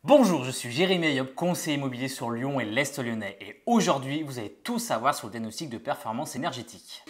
Bonjour, je suis Jérémy Ayob, conseiller immobilier sur Lyon et l'Est lyonnais et aujourd'hui vous allez tout savoir sur le diagnostic de performance énergétique.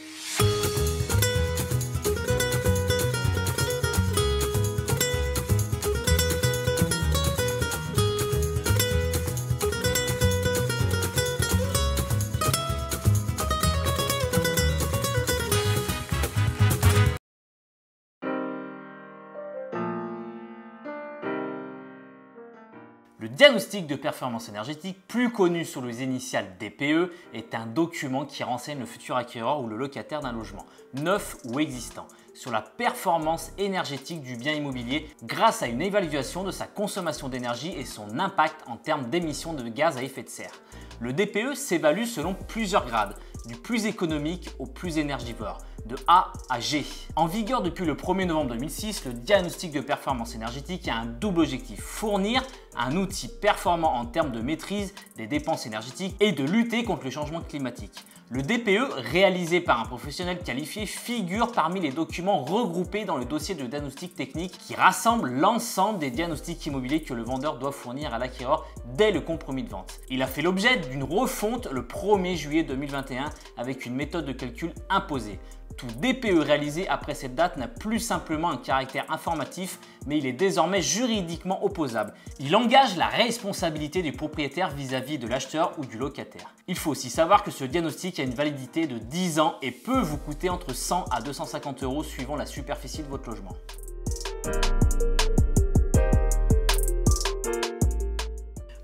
Le diagnostic de performance énergétique, plus connu sous les initiales DPE, est un document qui renseigne le futur acquéreur ou le locataire d'un logement, neuf ou existant, sur la performance énergétique du bien immobilier grâce à une évaluation de sa consommation d'énergie et son impact en termes d'émissions de gaz à effet de serre. Le DPE s'évalue selon plusieurs grades, du plus économique au plus énergivore, de A à G. En vigueur depuis le 1er novembre 2006, le diagnostic de performance énergétique a un double objectif: fournir un outil performant en termes de maîtrise des dépenses énergétiques et de lutter contre le changement climatique. Le DPE, réalisé par un professionnel qualifié, figure parmi les documents regroupés dans le dossier de diagnostic technique qui rassemble l'ensemble des diagnostics immobiliers que le vendeur doit fournir à l'acquéreur dès le compromis de vente. Il a fait l'objet d'une refonte le 1er juillet 2021 avec une méthode de calcul imposée. Tout DPE réalisé après cette date n'a plus simplement un caractère informatif, mais il est désormais juridiquement opposable. Il engage la responsabilité du propriétaire vis-à-vis de l'acheteur ou du locataire. Il faut aussi savoir que ce diagnostic a une validité de 10 ans et peut vous coûter entre 100 à 250 € suivant la superficie de votre logement.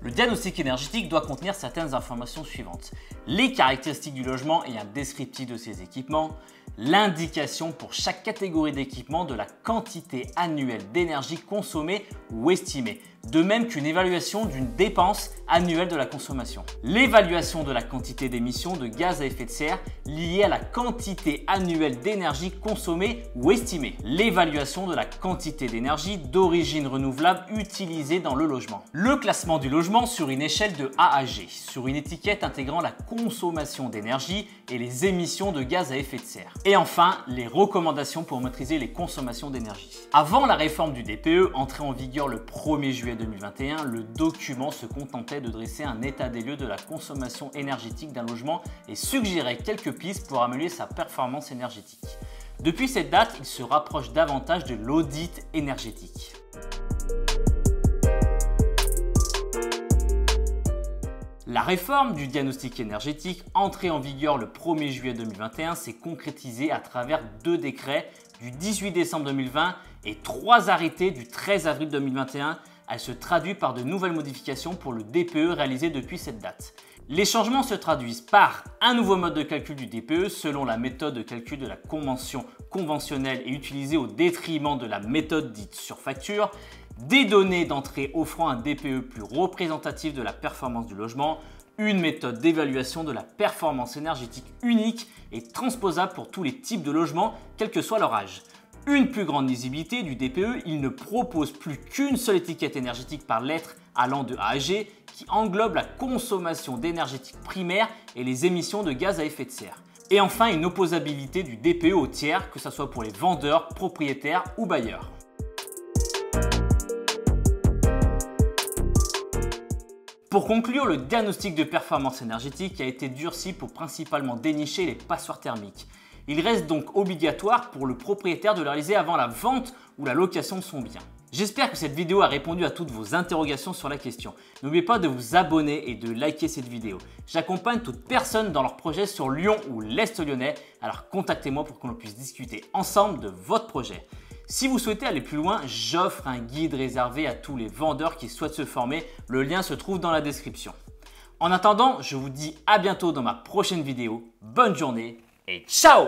Le diagnostic énergétique doit contenir certaines informations suivantes: les caractéristiques du logement et un descriptif de ses équipements, l'indication pour chaque catégorie d'équipement de la quantité annuelle d'énergie consommée ou estimée, de même qu'une évaluation d'une dépense annuelle de la consommation, l'évaluation de la quantité d'émissions de gaz à effet de serre liée à la quantité annuelle d'énergie consommée ou estimée, l'évaluation de la quantité d'énergie d'origine renouvelable utilisée dans le logement, le classement du logement sur une échelle de A à G, sur une étiquette intégrant la consommation d'énergie et les émissions de gaz à effet de serre. Et enfin, les recommandations pour maîtriser les consommations d'énergie. Avant la réforme du DPE, entrée en vigueur le 1er juillet 2021, le document se contentait de dresser un état des lieux de la consommation énergétique d'un logement et suggérait quelques pistes pour améliorer sa performance énergétique. Depuis cette date, il se rapproche davantage de l'audit énergétique. La réforme du diagnostic énergétique, entrée en vigueur le 1er juillet 2021, s'est concrétisée à travers 2 décrets du 18 décembre 2020 et 3 arrêtés du 13 avril 2021. Elle se traduit par de nouvelles modifications pour le DPE réalisées depuis cette date. Les changements se traduisent par un nouveau mode de calcul du DPE selon la méthode de calcul de la convention conventionnelle et utilisée au détriment de la méthode dite sur facture, des données d'entrée offrant un DPE plus représentatif de la performance du logement, une méthode d'évaluation de la performance énergétique unique et transposable pour tous les types de logements, quel que soit leur âge. Une plus grande lisibilité du DPE, il ne propose plus qu'une seule étiquette énergétique par lettre allant de A à G qui englobe la consommation d'énergétique primaire et les émissions de gaz à effet de serre. Et enfin, une opposabilité du DPE aux tiers, que ce soit pour les vendeurs, propriétaires ou bailleurs. Pour conclure, le diagnostic de performance énergétique a été durci pour principalement dénicher les passoires thermiques. Il reste donc obligatoire pour le propriétaire de le réaliser avant la vente ou la location de son bien. J'espère que cette vidéo a répondu à toutes vos interrogations sur la question. N'oubliez pas de vous abonner et de liker cette vidéo. J'accompagne toute personne dans leur projet sur Lyon ou l'Est lyonnais, alors contactez-moi pour que l'on puisse discuter ensemble de votre projet. Si vous souhaitez aller plus loin, j'offre un guide réservé à tous les vendeurs qui souhaitent se former. Le lien se trouve dans la description. En attendant, je vous dis à bientôt dans ma prochaine vidéo. Bonne journée et ciao!